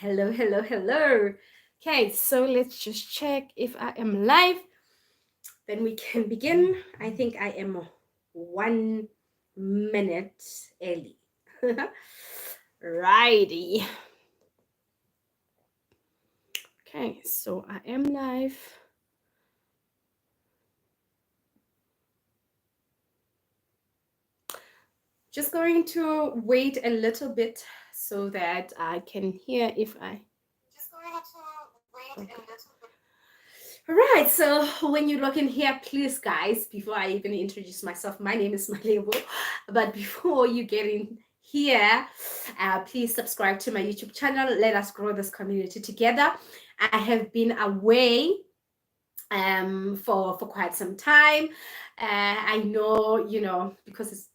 Hello, hello, hello. Okay, so let's just check if I am live. Then we can begin. I think I am 1 minute early. Righty. Okay, so I am live. Just going to wait a little bit so that I can hear if I. Just going to wait a little bit. All right, so when you log in here, please, guys, before I even introduce myself, my name is Malebo. But before you get in here, please subscribe to my YouTube channel. Let us grow this community together. I have been away for quite some time. I know, because it's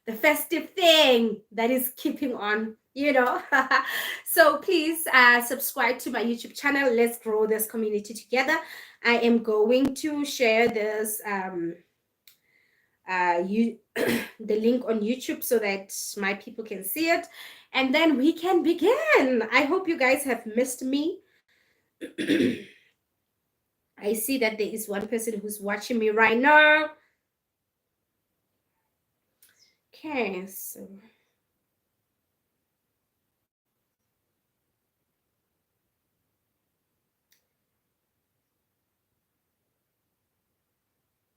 the festive thing that is keeping on, So please subscribe to my YouTube channel. Let's grow this community together. I am going to share this you the link on YouTube so that my people can see it, and then we can begin. I hope you guys have missed me. I see that there is one person who's watching me right now. Okay, so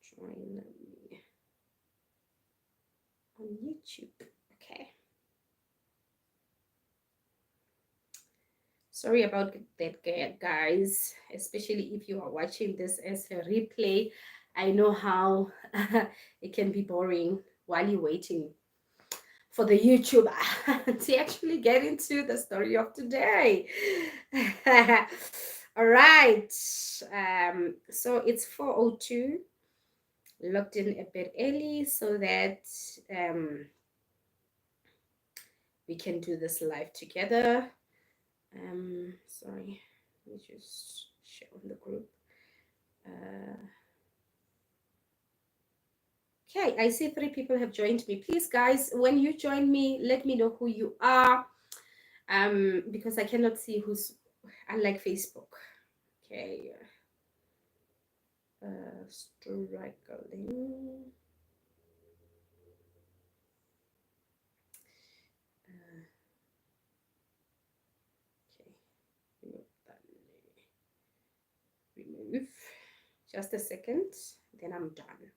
join me on YouTube. Okay. Sorry about that, guys, especially if you are watching this as a replay. I know how it can be boring while you're waiting for the YouTube to actually get into the story of today. All right. So it's 4:02. Logged in a bit early so that we can do this live together. Sorry, let me just share on the group. Okay, I see 3 people have joined me. Please, guys, when you join me, let me know who you are, because I cannot see who's, unlike Facebook. Okay, struggling. Okay, remove. Just a second, then I'm done.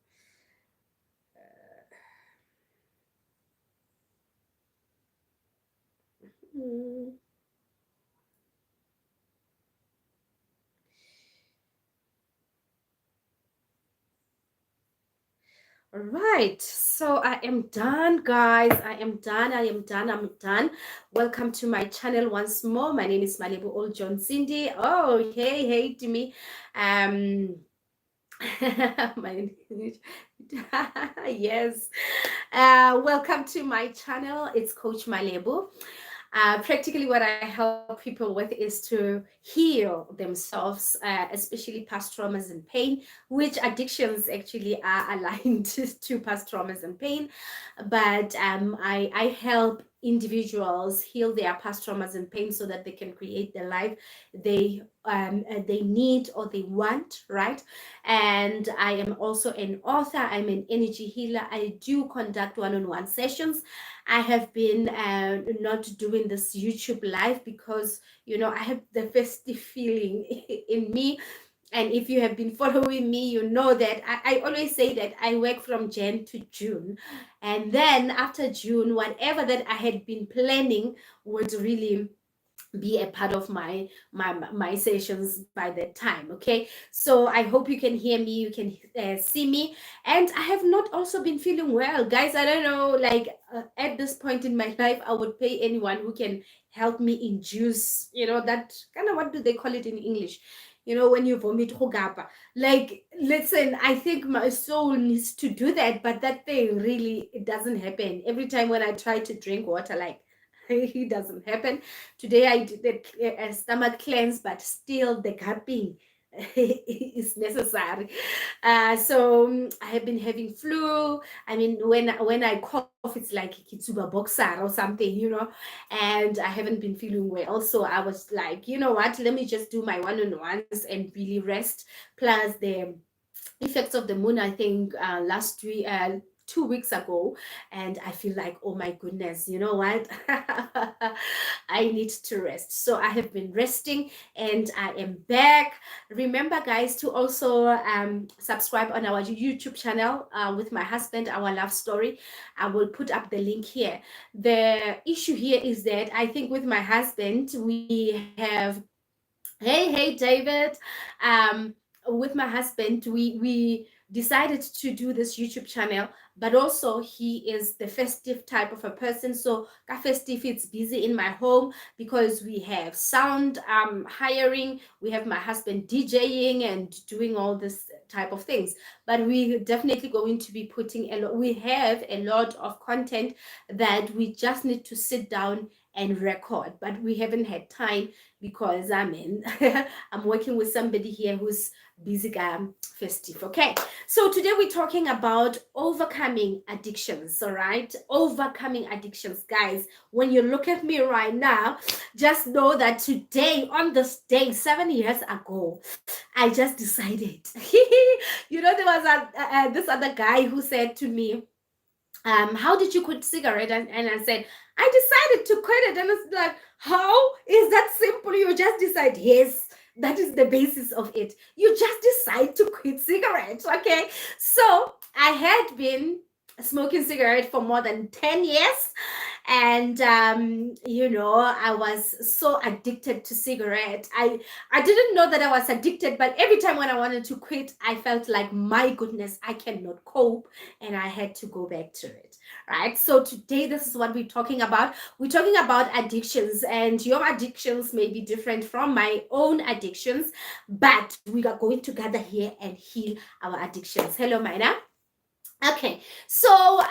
All right, so I am done, guys. I am done. Welcome to my channel once more. My name is Malebo Old John Cindy. Oh, hey to me. My yes. Welcome to my channel. It's Coach Malebo. Practically what I help people with is to heal themselves, especially past traumas and pain, which addictions actually are aligned to past traumas and pain. But I help individuals heal their past traumas and pain so that they can create the life they need or they want, right? And I am also an author. I'm an energy healer. I do conduct one-on-one sessions. I have been not doing this YouTube live because, I have the festive feeling in me. And if you have been following me, you know that I always say that I work from Jan to June. And then after June, whatever that I had been planning would really be a part of my sessions by that time. Okay, so I hope you can hear me, you can see me. And I have not also been feeling well, guys. I don't know, like at this point in my life, I would pay anyone who can help me induce, that kind of, what do they call it in English, when you vomit hogapa. Like, listen, I think my soul needs to do that, but that thing really, it doesn't happen. Every time when I try to drink water, like, it doesn't happen. Today I did a stomach cleanse, but still the gapping, is necessary. So I have been having flu. I mean, when I cough, it's like kitsuba boxer or something, and I haven't been feeling well. So I was like, you know what? Let me just do my one-on-ones and really rest. Plus the effects of the moon, I think last week 2 weeks ago, and I feel like, oh my goodness, you know what? I need to rest. So I have been resting and I am back. Remember, guys, to also subscribe on our YouTube channel with my husband, our love story. I will put up the link here. The issue here is that I think with my husband we have, hey David, um with my husband we decided to do this YouTube channel, but also he is the festive type of a person. So ka festive, it's busy in my home because we have sound hiring, we have my husband DJing and doing all this type of things. But we definitely going to be putting a lot, we have a lot of content that we just need to sit down and record, but we haven't had time because I'm in I'm working with somebody here who's busy festive. Okay, so today we're talking about overcoming addictions. All right, overcoming addictions, guys. When you look at me right now, just know that today, on this day 7 years ago, I just decided. There was this other guy who said to me, how did you quit cigarette? And I said, I decided to quit it. And it's like, how is that simple? You just decide. Yes, that is the basis of it. You just decide to quit cigarettes. Okay, so I had been smoking cigarette for more than 10 years, and I was so addicted to cigarette. I didn't know that I was addicted, but every time when I wanted to quit, I felt like, my goodness, I cannot cope, and I had to go back to it. Right, so today this is what we're talking about. We're talking about addictions, and your addictions may be different from my own addictions, but we are going to gather here and heal our addictions. Hello, Mina. Okay, so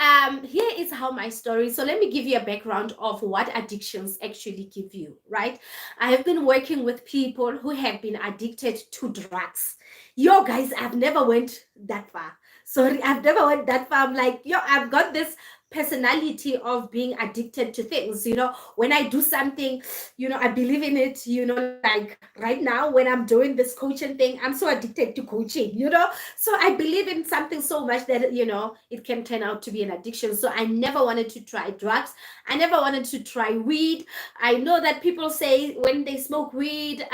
here is how my story. So let me give you a background of what addictions actually give you, right? I have been working with people who have been addicted to drugs. Yo, guys, I've never went that far. Sorry, I've never went that far. I'm like, yo, I've got this personality of being addicted to things. When I do something, I believe in it. Like right now when I'm doing this coaching thing, I'm so addicted to coaching. So I believe in something so much that it can turn out to be an addiction. So I never wanted to try drugs. I never wanted to try weed. I know that people say when they smoke weed,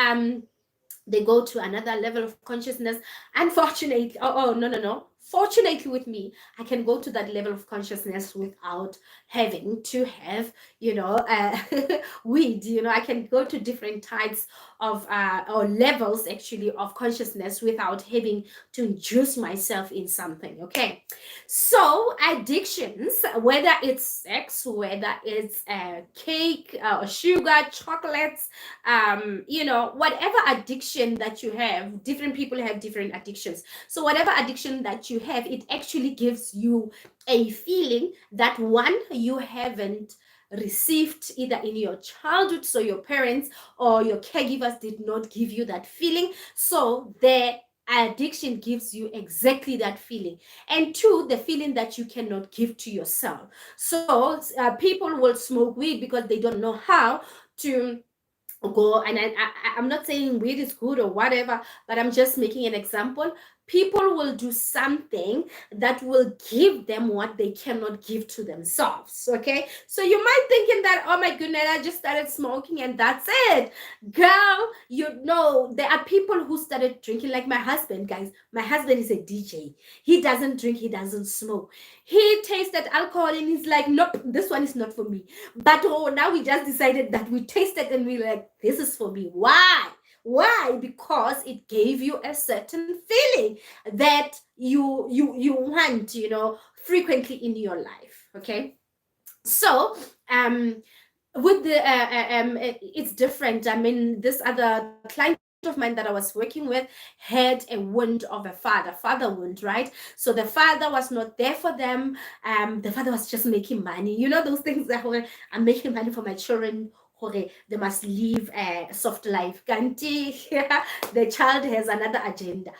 they go to another level of consciousness. Unfortunately, oh, no, no, no, fortunately with me, I can go to that level of consciousness without having to have weed. I can go to different types of or levels actually of consciousness without having to induce myself in something. Okay, so addictions, whether it's sex, whether it's cake or sugar, chocolates, whatever addiction that you have, different people have different addictions. So whatever addiction that you have, it actually gives you a feeling that, one, you haven't received either in your childhood, so your parents or your caregivers did not give you that feeling. So the addiction gives you exactly that feeling. And two, the feeling that you cannot give to yourself. So people will smoke weed because they don't know how to go. And I'm not saying weed is good or whatever, but I'm just making an example. People will do something that will give them what they cannot give to themselves. Okay, so you might thinking that, oh my goodness, I just started smoking and that's it. Girl, there are people who started drinking, like my husband. Guys, my husband is a DJ. He doesn't drink, he doesn't smoke. He tasted alcohol and he's like, nope, this one is not for me. But now we just decided that we tasted and we're like, this is for me. Why? Because it gave you a certain feeling that you want, frequently in your life. Okay, so with the it's different. I mean, this other client of mine that I was working with had a wound of a father wound, right? So the father was not there for them. The father was just making money, those things that were, I'm making money for my children. they must live a soft life. Kanti, the child has another agenda.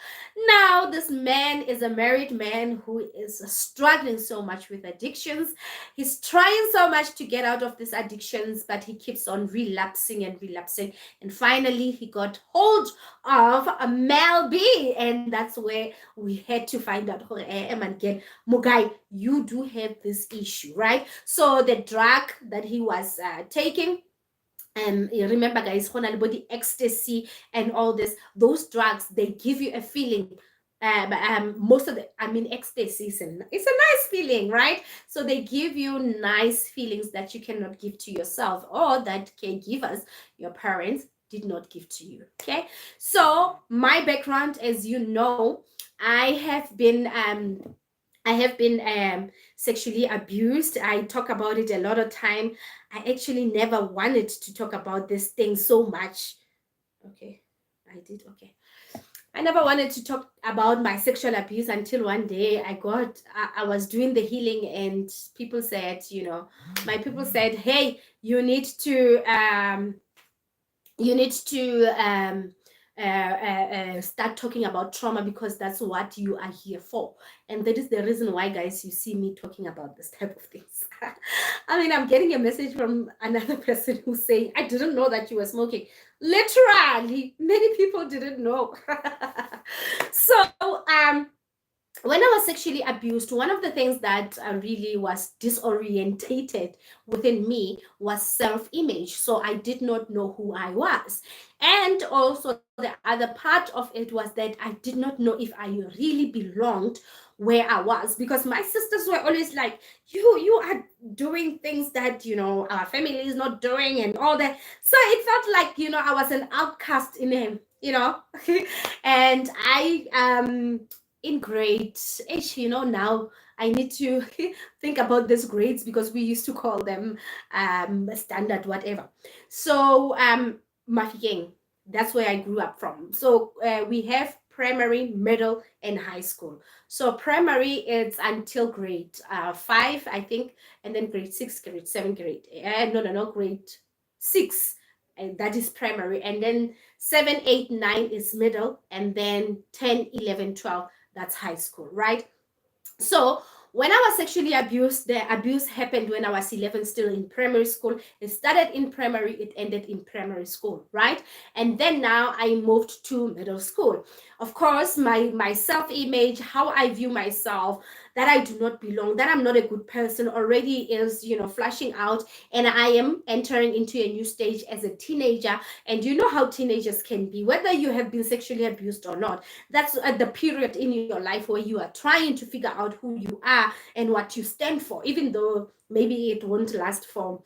Now, this man is a married man who is struggling so much with addictions. He's trying so much to get out of these addictions, but he keeps on relapsing and relapsing. And finally, he got hold of a Mel B, and that's where we had to find out, again, Mugai, you do have this issue, right? So the drug that he was taking, you remember, guys, body ecstasy and all this, those drugs, they give you a feeling. Most of the, ecstasy is it's a nice feeling, right? So they give you nice feelings that you cannot give to yourself, or that caregivers, your parents, did not give to you. Okay, so my background, as you know, I have been sexually abused. I talk about it a lot of time. I actually never wanted to talk about this thing so much. Okay, I did. Okay. I never wanted to talk about my sexual abuse until one day I was doing the healing, and people said, my people said, hey, you need to start talking about trauma, because that's what you are here for. And that is the reason why, guys, you see me talking about this type of things. I'm getting a message from another person who's saying, I didn't know that you were smoking. Literally, many people didn't know. So when I was sexually abused, one of the things that really was disorientated within me was self-image. So I did not know who I was. And also the other part of it was that I did not know if I really belonged where I was, because my sisters were always like, you are doing things that, our family is not doing and all that. So it felt like, I was an outcast in him, and I in grade H, now I need to think about these grades, because we used to call them standard whatever. So Mafeking, that's where I grew up from. So we have primary, middle, and high school. So primary, it's until grade 5, I think, and then grade 6, grade 7, no, grade 6, and that is primary, and then 7, 8, 9 is middle, and then 10, 11, 12, that's high school, right? So when I was sexually abused, the abuse happened when I was 11, still in primary school. It started in primary, it ended in primary school, right? And then now I moved to middle school. Of course, my self-image, how I view myself, that I do not belong, that I'm not a good person, already is, flashing out. And I am entering into a new stage as a teenager. And you know how teenagers can be, whether you have been sexually abused or not. That's at the period in your life where you are trying to figure out who you are and what you stand for, even though maybe it won't last for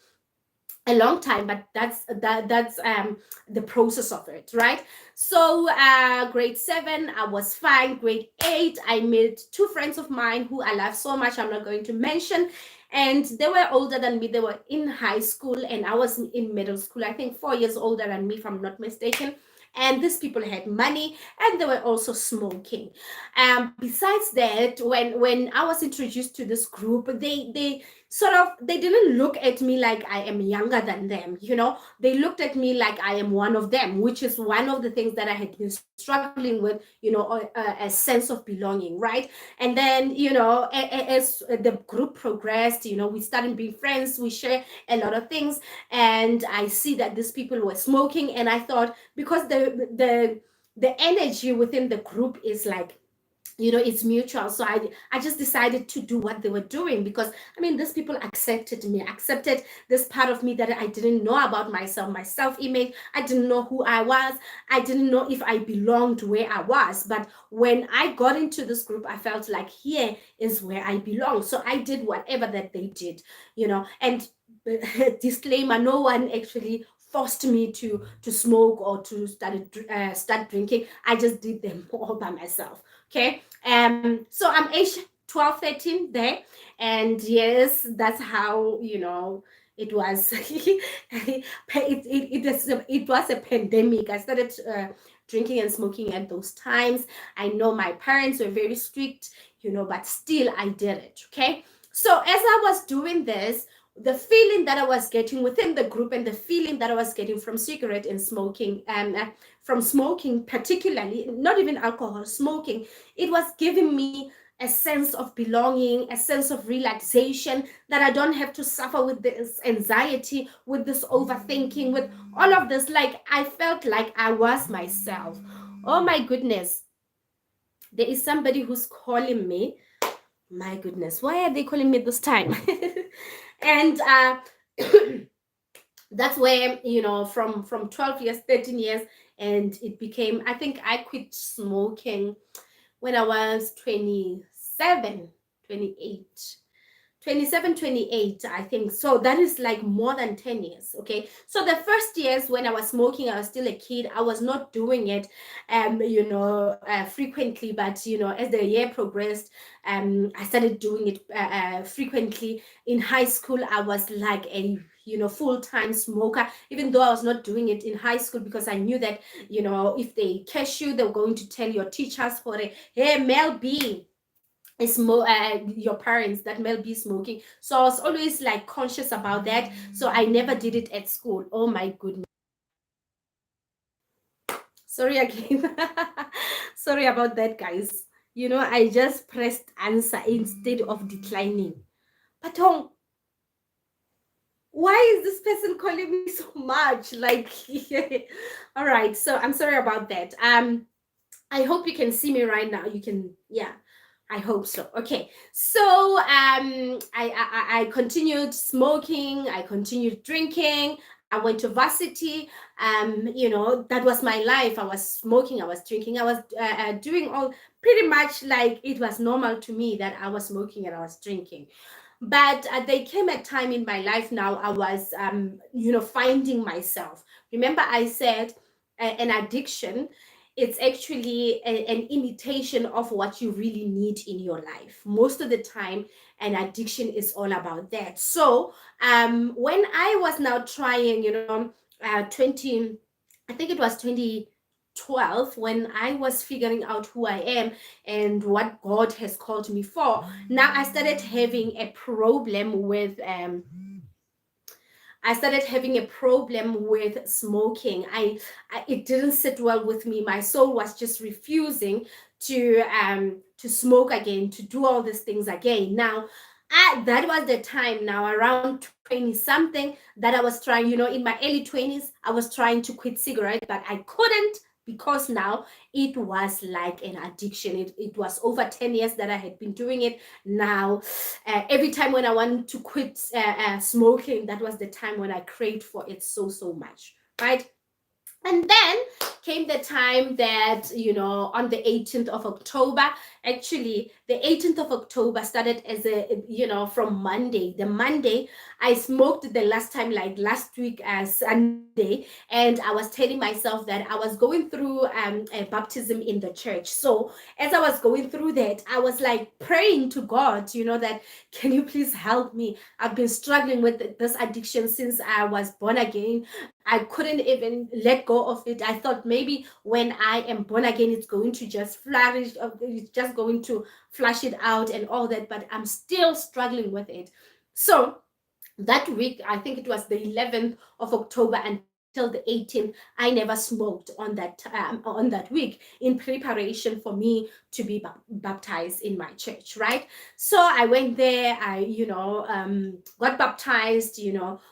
a long time, but that's the process of it, right? So grade 7, I was fine. Grade 8, I met 2 friends of mine who I love so much, I'm not going to mention, and they were older than me. They were in high school and I was in middle school, I think 4 years older than me, if I'm not mistaken. And these people had money, and they were also smoking. Besides that, when I was introduced to this group, they sort of, they didn't look at me like I am younger than them. They looked at me like I am one of them, which is one of the things that I had been struggling with, a sense of belonging, right? And then, as the group progressed, we started being friends, we share a lot of things, and I see that these people were smoking, and I thought, because the energy within the group is like, it's mutual. So I just decided to do what they were doing, because these people accepted me, accepted this part of me that I didn't know about myself, my self-image. I didn't know who I was. I didn't know if I belonged where I was. But when I got into this group, I felt like here is where I belong. So I did whatever that they did, and disclaimer, no one actually forced me to smoke or to start drinking. I just did them all by myself. Okay. So I'm age 12, 13 there, and yes, that's how, it was. It was a pandemic. I started drinking and smoking at those times. I know my parents were very strict, but still I did it. Okay. So as I was doing this, the feeling that I was getting within the group and the feeling that I was getting from cigarette and smoking, from smoking particularly, not even alcohol, smoking, it was giving me a sense of belonging, a sense of relaxation, that I don't have to suffer with this anxiety, with this overthinking, with all of this. Like, I felt like I was myself. Oh my goodness. There is somebody who's calling me. My goodness, why are they calling me this time? And that's where, from 12 years, 13 years, and it became, I think I quit smoking when I was 27, 28. 27, 28, I think. So that is like more than 10 years. Okay. So the first years when I was smoking, I was still a kid. I was not doing it, frequently. But, as the year progressed, I started doing it frequently. In high school, I was like a full-time smoker, even though I was not doing it in high school, because I knew that, if they catch you, they're going to tell your teachers for it. Hey, Mel B, is your parents that Mel B smoking. So I was always like conscious about that. So I never did it at school. Oh my goodness. Sorry again. Sorry about that, guys. I just pressed answer instead of declining. But why is this person calling me so much? Like, all right. So I'm sorry about that. I hope you can see me right now. You can, yeah. I hope so. Okay. So I continued smoking. I continued drinking. I went to varsity. That was my life. I was smoking. I was drinking. I was doing all pretty much like it was normal to me that I was smoking and I was drinking. But there came a time in my life now I was, finding myself. Remember, I said an addiction, it's actually an imitation of what you really need in your life. Most of the time, an addiction is all about that. So when I was now trying, 20, I think it was 2012, when I was figuring out who I am and what God has called me for. Now I started having a problem with smoking. It didn't sit well with me. My soul was just refusing to smoke again, to do all these things again. Now, that was the time now around 20 something that I was trying, in my early 20s, I was trying to quit cigarette, but I couldn't, because now it was like an addiction. It was over 10 years that I had been doing it. Now, every time when I wanted to quit smoking, that was the time when I craved for it so, so much, right? And then came the time that, on the 18th of October, actually, the 18th of October started as from Monday. The Monday, I smoked the last time, like last week, Sunday, and I was telling myself that I was going through a baptism in the church. So as I was going through that, I was like praying to God, that, can you please help me? I've been struggling with this addiction since I was born again. I couldn't even let go of it. I thought maybe when I am born again, it's going to just flourish, it's just going to flush it out and all that, but I'm still struggling with it. So that week, I think it was the 11th of October until the 18th, I never smoked on that week, in preparation for me to be baptized in my church, right? So I went there. I got baptized.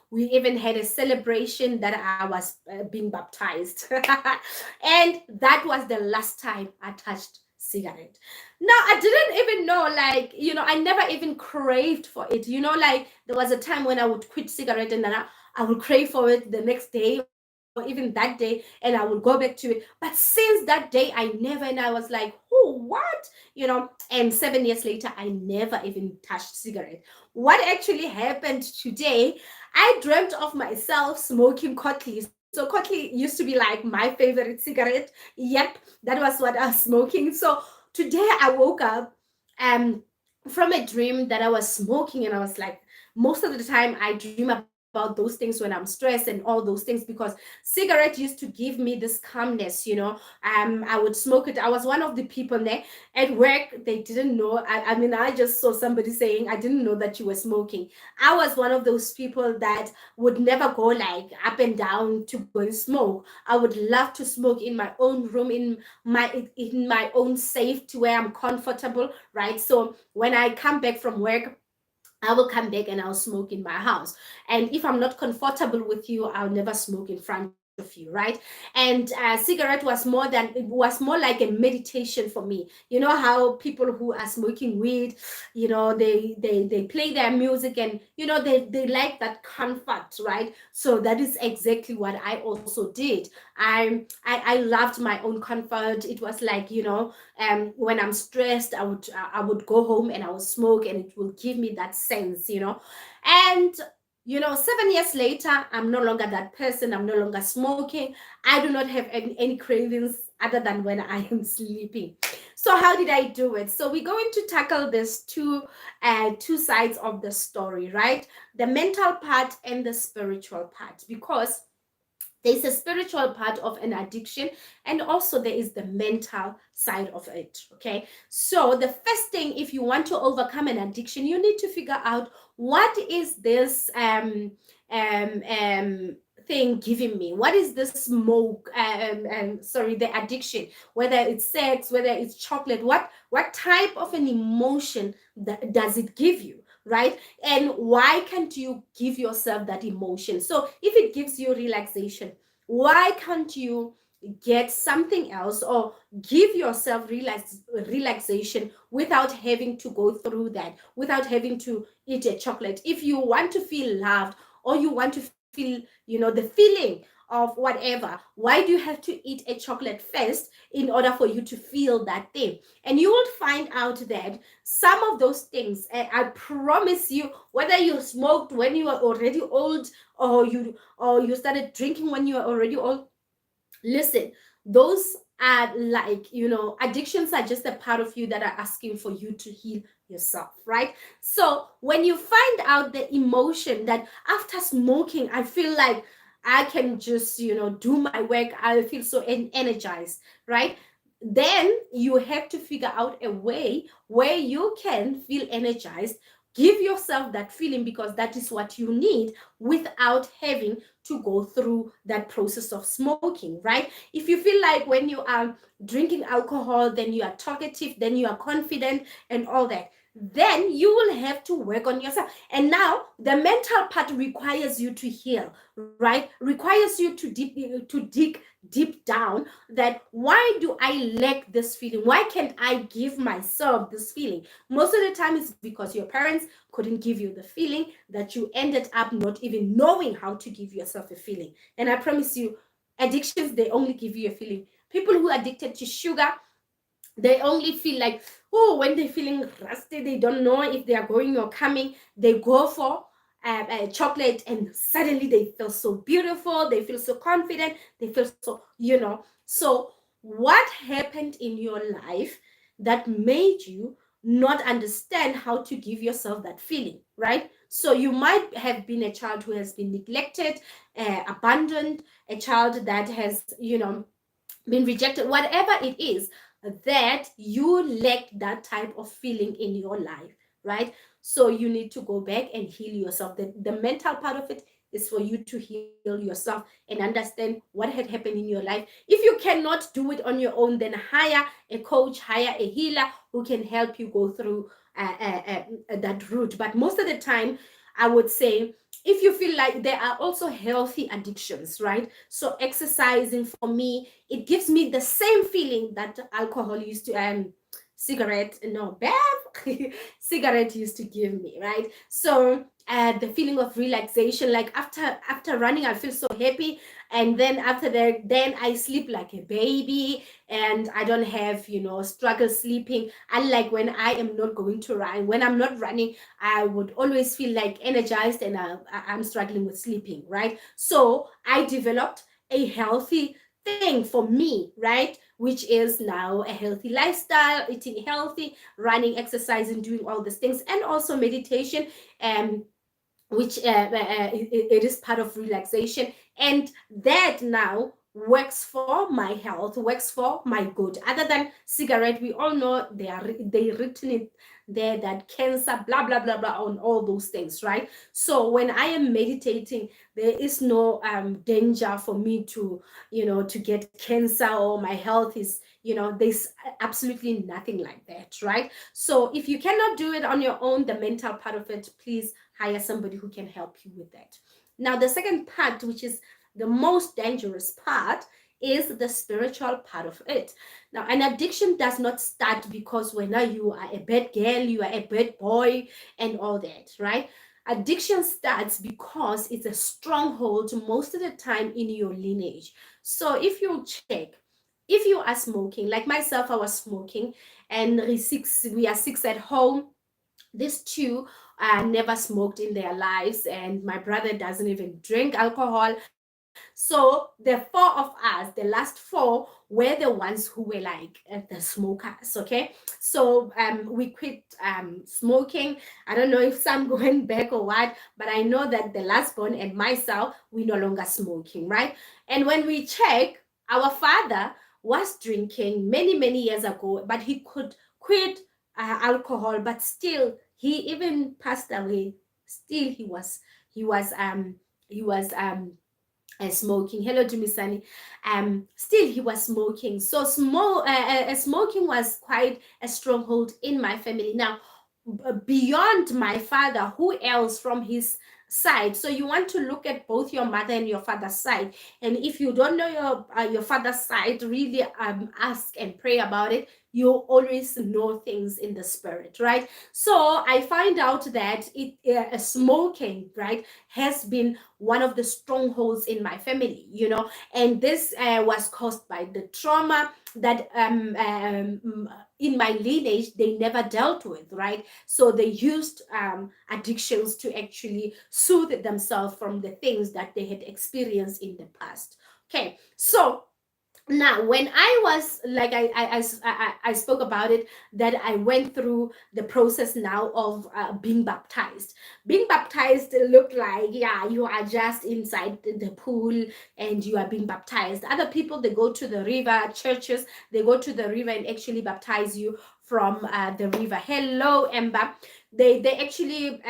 We even had a celebration that I was being baptized, and that was the last time I touched cigarette. Now, I didn't even know, like, I never even craved for it. Like, there was a time when I would quit cigarette, and then I would crave for it the next day or even that day, and I would go back to it. But since that day, I never, and I was like, oh, what? And 7 years later, I never even touched cigarette. What actually happened today, I dreamt of myself smoking Kotli. So Kotli used to be like my favorite cigarette. Yep, that was what I was smoking. So today I woke up from a dream that I was smoking, and I was like, most of the time I dream about about those things when I'm stressed and all those things, because cigarette used to give me this calmness, I would smoke it. I was one of the people there at work. They didn't know. I mean, I just saw somebody saying, I didn't know that you were smoking. I was one of those people that would never go like up and down to go and smoke. I would love to smoke in my own room, in my own safe, to where I'm comfortable, right? So when I come back from work, I will come back and I'll smoke in my house. And if I'm not comfortable with you, I'll never smoke in front of you, right? And cigarette was more like a meditation for me. You know how people who are smoking weed, they play their music, and they like that comfort, right? So that is exactly what I also did. I loved my own comfort. It was like, when I'm stressed, I would go home and I would smoke, and it will give me that sense, and 7 years later, I'm no longer that person. I'm no longer smoking. I do not have any cravings other than when I am sleeping. So how did I do it? So we're going to tackle this two sides of the story, right? The mental part and the spiritual part, because there's a spiritual part of an addiction, and also there is the mental side of it. Okay, so the first thing, if you want to overcome an addiction, you need to figure out, what is this thing giving me? What is this smoke, sorry, the addiction, whether it's sex, whether it's chocolate, what type of an emotion does it give you, right? And why can't you give yourself that emotion? So if it gives you relaxation, why can't you get something else, or give yourself relaxation without having to go through that, without having to eat a chocolate? If you want to feel loved, or you want to feel, the feeling of whatever, why do you have to eat a chocolate first in order for you to feel that thing? And you will find out that some of those things, I promise you, whether you smoked when you were already old, or you started drinking when you were already old, listen, those are like, addictions are just a part of you that are asking for you to heal yourself, right? So when you find out the emotion that after smoking, I feel like I can just, do my work, I feel so energized, right? Then you have to figure out a way where you can feel energized. Give yourself that feeling, because that is what you need, without having to go through that process of smoking, right? If you feel like when you are drinking alcohol, then you are talkative, then you are confident, and all that, then you will have to work on yourself. And now the mental part requires you to heal, right? Requires you to dig deep down, that why do I lack this feeling? Why can't I give myself this feeling? Most of the time it's because your parents couldn't give you the feeling, that you ended up not even knowing how to give yourself a feeling. And I promise you, addictions, they only give you a feeling. People who are addicted to sugar, they only feel like, oh, when they're feeling rusty, they don't know if they are going or coming, they go for chocolate, and suddenly they feel so beautiful, they feel so confident, they feel so, so what happened in your life that made you not understand how to give yourself that feeling, right? So you might have been a child who has been neglected, abandoned, a child that has, been rejected, whatever it is, that you lack that type of feeling in your life, right? So you need to go back and heal yourself. The mental part of it is for you to heal yourself and understand what had happened in your life. If you cannot do it on your own, then hire a coach, hire a healer who can help you go through that route. But most of the time, I would say, if you feel like, there are also healthy addictions, right? So exercising, for me, it gives me the same feeling that alcohol used to, cigarette, no, Bev, cigarette used to give me, right? So the feeling of relaxation, like after running, I feel so happy, and then after that, then I sleep like a baby, and I don't have, struggle sleeping. Unlike when I am not going to run, when I'm not running, I would always feel like energized, and I'm struggling with sleeping, right? So I developed a healthy thing for me, right? Which is now a healthy lifestyle, eating healthy, running, exercising, doing all these things, and also meditation. And which it is part of relaxation, and that now works for my health, works for my good. Other than cigarette, we all know they written it there that cancer, blah blah blah blah, on all those things, right? So when I am meditating, there is no danger for me to, to get cancer, or my health is, there's absolutely nothing like that, right? So if you cannot do it on your own, the mental part of it, please hire somebody who can help you with that. Now, the second part, which is the most dangerous part, is the spiritual part of it. Now, an addiction does not start because when you are a bad girl, you are a bad boy, and all that, right? Addiction starts because it's a stronghold most of the time in your lineage. So if you check, if you are smoking, like myself, I was smoking, and we are six at home. These two never smoked in their lives, and my brother doesn't even drink alcohol. So the four of us, the last four, were the ones who were like the smokers. Okay, so we quit smoking. I don't know if some going back or what, but I know that the last born and myself, we no longer smoking, right? And when we check, our father was drinking many years ago, but he could quit alcohol, but still he even passed away. Still he was smoking. Hello, Jimisani. Still he was smoking. So smoking was quite a stronghold in my family. Now, beyond my father, who else from his side? So you want to look at both your mother and your father's side. And if you don't know your father's side, really ask and pray about it. You always know things in the spirit, right? So I find out that smoking, right, has been one of the strongholds in my family, and this was caused by the trauma that in my lineage they never dealt with, right? So they used addictions to actually soothe themselves from the things that they had experienced in the past. Okay, so now when I was like I spoke about it, that I went through the process now of being baptized looked like, yeah, you are just inside the pool and you are being baptized. Other people, they go to the river. Churches, they go to the river and actually baptize you from the river. Hello, Ember. They actually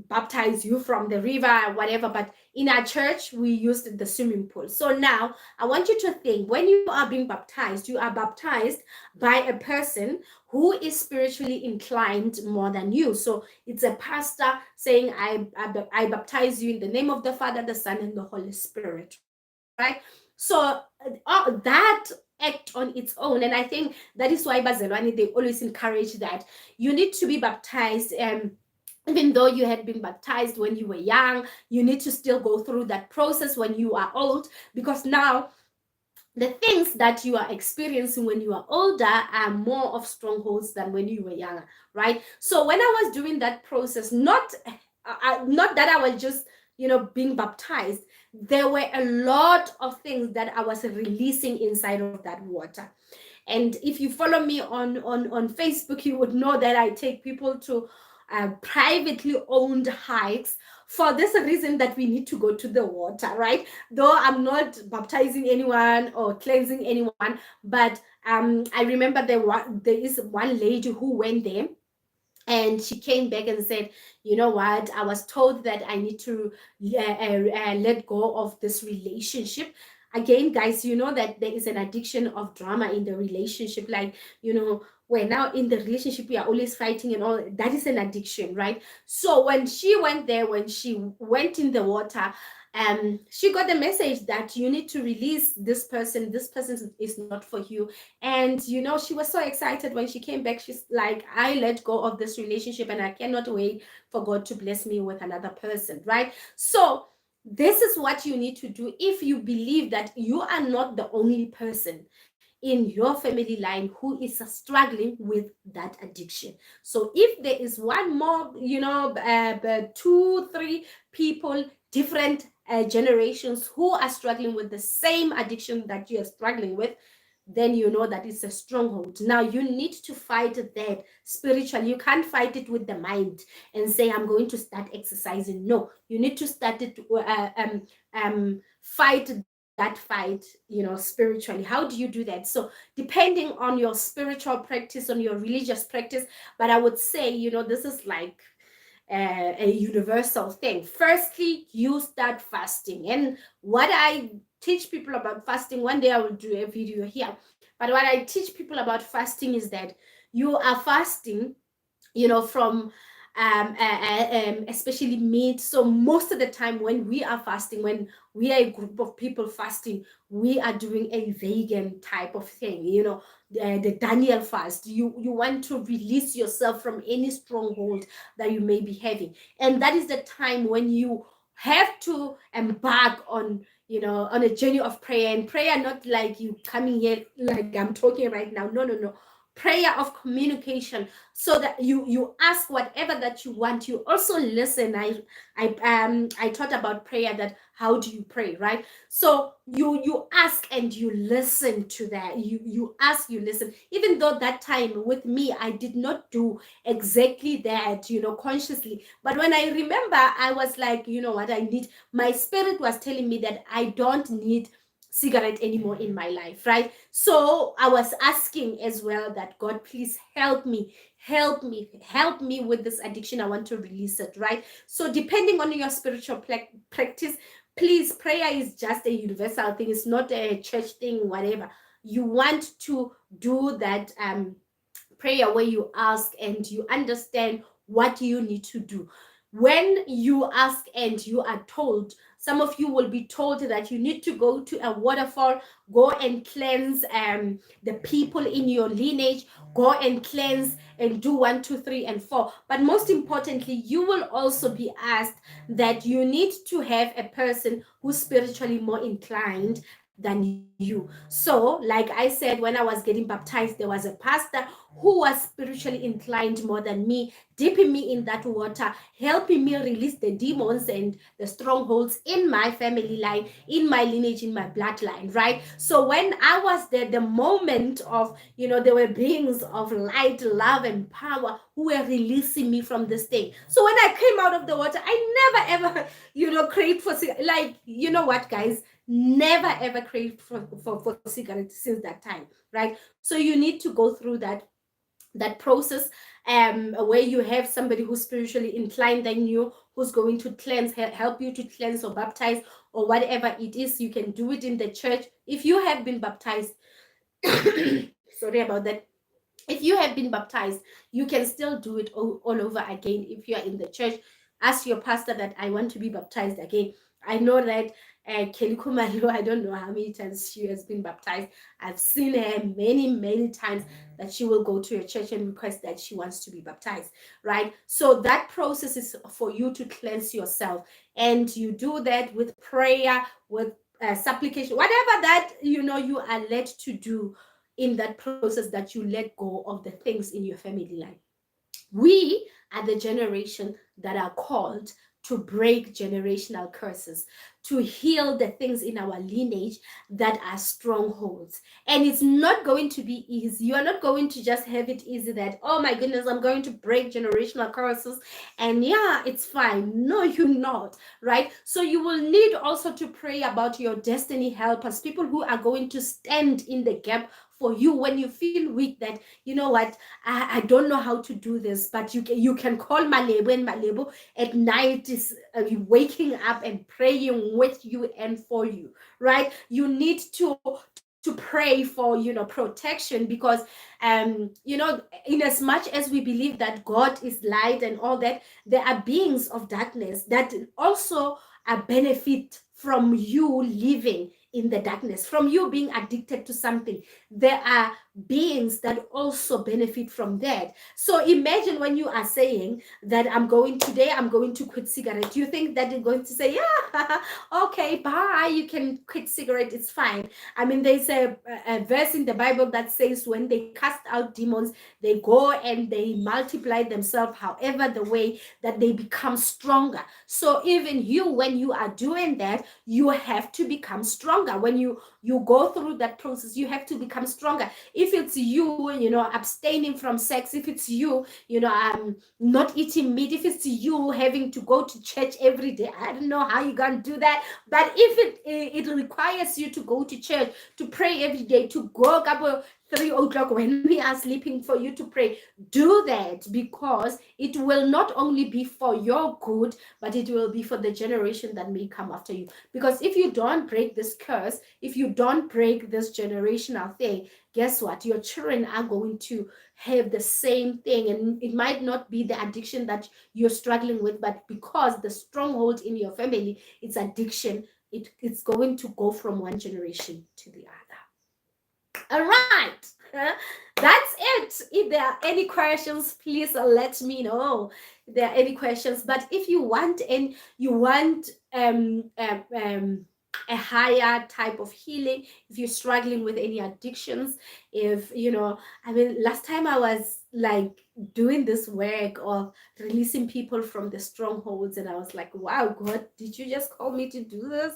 baptize you from the river, whatever, but in our church we used the swimming pool. So now I want you to think, when you are being baptized, you are baptized by a person who is spiritually inclined more than you. So it's a pastor saying, I baptize you in the name of the Father, the Son, and the Holy Spirit, right? So that act on its own, and I think that is why Bazalwane, they always encourage that you need to be baptized. Even though you had been baptized when you were young, you need to still go through that process when you are old, because now the things that you are experiencing when you are older are more of strongholds than when you were younger, right? So when I was doing that process, not that I was just being baptized, there were a lot of things that I was releasing inside of that water. And if you follow me on Facebook, you would know that I take people to privately owned hikes for this reason, that we need to go to the water, right? Though I'm not baptizing anyone or cleansing anyone, but I remember there is one lady who went there, and she came back and said, you know what, I was told that I need to let go of this relationship. Again, guys, you know that there is an addiction of drama in the relationship. Like, we're now in the relationship, we are always fighting and all. That is an addiction, right? So when she went there, when she went in the water, she got the message that you need to release this person. This person is not for you. And she was so excited when she came back. She's like, I let go of this relationship and I cannot wait for God to bless me with another person, right? So this is what you need to do if you believe that you are not the only person in your family line who is struggling with that addiction. So if there is one more, 2, 3 people, different generations who are struggling with the same addiction that you are struggling with, then you know that it's a stronghold. Now you need to fight that spiritually. You can't fight it with the mind and say, I'm going to start exercising. No, you need to start it, fight that fight, spiritually. How do you do that? So depending on your spiritual practice, on your religious practice, but I would say, this is like a universal thing. Firstly, you start fasting. And what I teach people about fasting, one day I will do a video here. But what I teach people about fasting is that you are fasting, from especially meat. So most of the time when we are fasting, when we are a group of people fasting, we are doing a vegan type of thing, the Daniel fast. You want to release yourself from any stronghold that you may be having, and that is the time when you have to embark on, on a journey of prayer. And prayer, not like you coming here like I'm talking right now. No, no, no. Prayer of communication, so that you ask whatever that you want. You also listen. I taught about prayer, that how do you pray, right? So you ask and you listen to that. You ask, you listen. Even though that time with me, I did not do exactly that, consciously. But when I remember, I was like, you know what, I need, my spirit was telling me that I don't need cigarette anymore in my life, right? So I was asking as well that, God, please help me with this addiction. I want to release it, right? So depending on your spiritual practice, please, prayer is just a universal thing. It's not a church thing, whatever. You want to do that prayer where you ask and you understand what you need to do. When you ask and you are told, some of you will be told that you need to go to a waterfall, go and cleanse the people in your lineage, go and cleanse and do 1, 2, 3, and 4. But most importantly, you will also be asked that you need to have a person who's spiritually more inclined than you. So, like I said, when I was getting baptized, there was a pastor who was spiritually inclined more than me, dipping me in that water, helping me release the demons and the strongholds in my family line, in my lineage, in my bloodline, right? So when I was there, the moment of, there were beings of light, love, and power who were releasing me from this thing. So when I came out of the water, I never ever, craved for, like, you know what, guys? Never ever craved for cigarettes since that time, right? So you need to go through that process, where you have somebody who's spiritually inclined than you, who's going to cleanse, help you to cleanse or baptize or whatever it is. You can do it in the church if you have been baptized. Sorry about that. If you have been baptized, you can still do it all over again. If you are in the church, ask your pastor that, I want to be baptized again. I know that Kelly Kumalo, I don't know how many times she has been baptized. I've seen her many times that she will go to a church and request that she wants to be baptized, right? So that process is for you to cleanse yourself, and you do that with prayer, with supplication, whatever that you are led to do in that process, that you let go of the things in your family life. We are the generation that are called to break generational curses, to heal the things in our lineage that are strongholds. And it's not going to be easy. You are not going to just have it easy that, oh my goodness, I'm going to break generational curses and yeah, it's fine. No, you're not, right? So you will need also to pray about your destiny helpers, people who are going to stand in the gap for you when you feel weak, that, you know what, I don't know how to do this, but you can call Malebo, and Malebo at night is waking up and praying with you and for you, right? You need to pray for, protection, because in as much as we believe that God is light and all that, there are beings of darkness that also benefit from you living in the darkness, from you being addicted to something. There are beings that also benefit from that. So imagine when you are saying that, I'm going to quit cigarette. You think that they're going to say, yeah, okay, bye, you can quit cigarette, it's fine. I mean, there's a verse in the Bible that says when they cast out demons, they go and they multiply themselves, however the way that they become stronger. So even you, when you are doing that, you have to become stronger. stronger. When you go through that process, you have to become stronger. If it's you, abstaining from sex, if it's you, not eating meat, if it's you having to go to church every day, I don't know how you're gonna do that. But if it requires you to go to church, to pray every day, to go up 3 o'clock when we are sleeping for you to pray, do that, because it will not only be for your good, but it will be for the generation that may come after you. Because if you don't break this curse, if you don't break this generational thing, guess what? Your children are going to have the same thing. And it might not be the addiction that you're struggling with, but because the stronghold in your family, it's addiction, it's going to go from one generation to the other. All right. That's it. If there are any questions, please let me know if there are any questions. But if you want a higher type of healing, if you're struggling with any addictions, if last time I was like doing this work of releasing people from the strongholds, and I was like, wow, God, did you just call me to do this?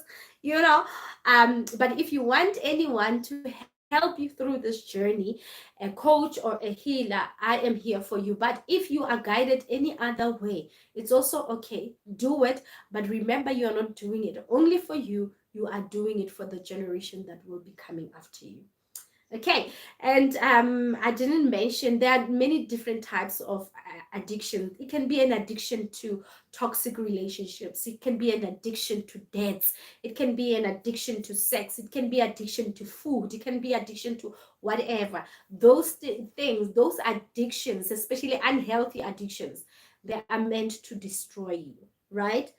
But if you want anyone to help you through this journey, a coach or a healer, I am here for you. But if you are guided any other way, it's also okay. Do it. But remember, you are not doing it only for you. You are doing it for the generation that will be coming after you. Okay, and I didn't mention there are many different types of addiction. It can be an addiction to toxic relationships. It can be an addiction to debts. It can be an addiction to sex. It can be addiction to food. It can be addiction to whatever. Those things, those addictions, especially unhealthy addictions, they are meant to destroy you, right?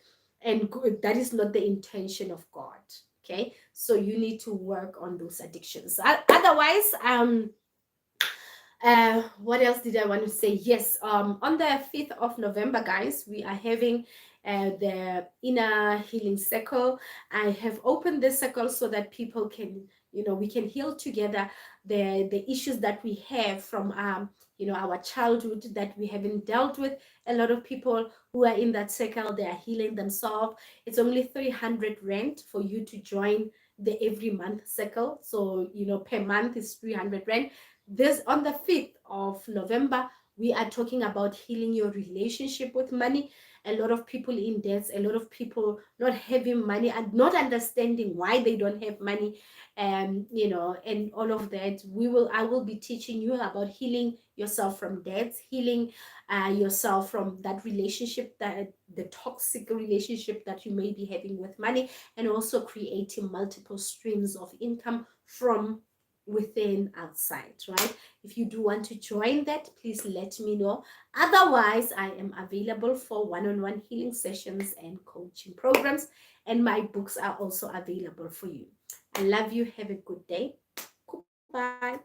And that is not the intention of God. Okay, so you need to work on those addictions. Otherwise, what else did I want to say? Yes, on the 5th of November, guys, we are having the inner healing circle. I have opened this circle so that people can, we can heal together the issues that we have from our childhood that we haven't dealt with. A lot of people who are in that circle, they are healing themselves. It's only 300 rand for you to join the every month circle. So per month is 300 rand. This on the 5th of November, we are talking about healing your relationship with money. A lot of people in debts, a lot of people not having money and not understanding why they don't have money, and all of that. I will be teaching you about healing yourself from debts, healing yourself from that relationship, that the toxic relationship that you may be having with money, and also creating multiple streams of income from within, outside, right? If you do want to join that, please let me know. Otherwise, I am available for one-on-one healing sessions and coaching programs, and my books are also available for you. I love you. Have a good day. Goodbye.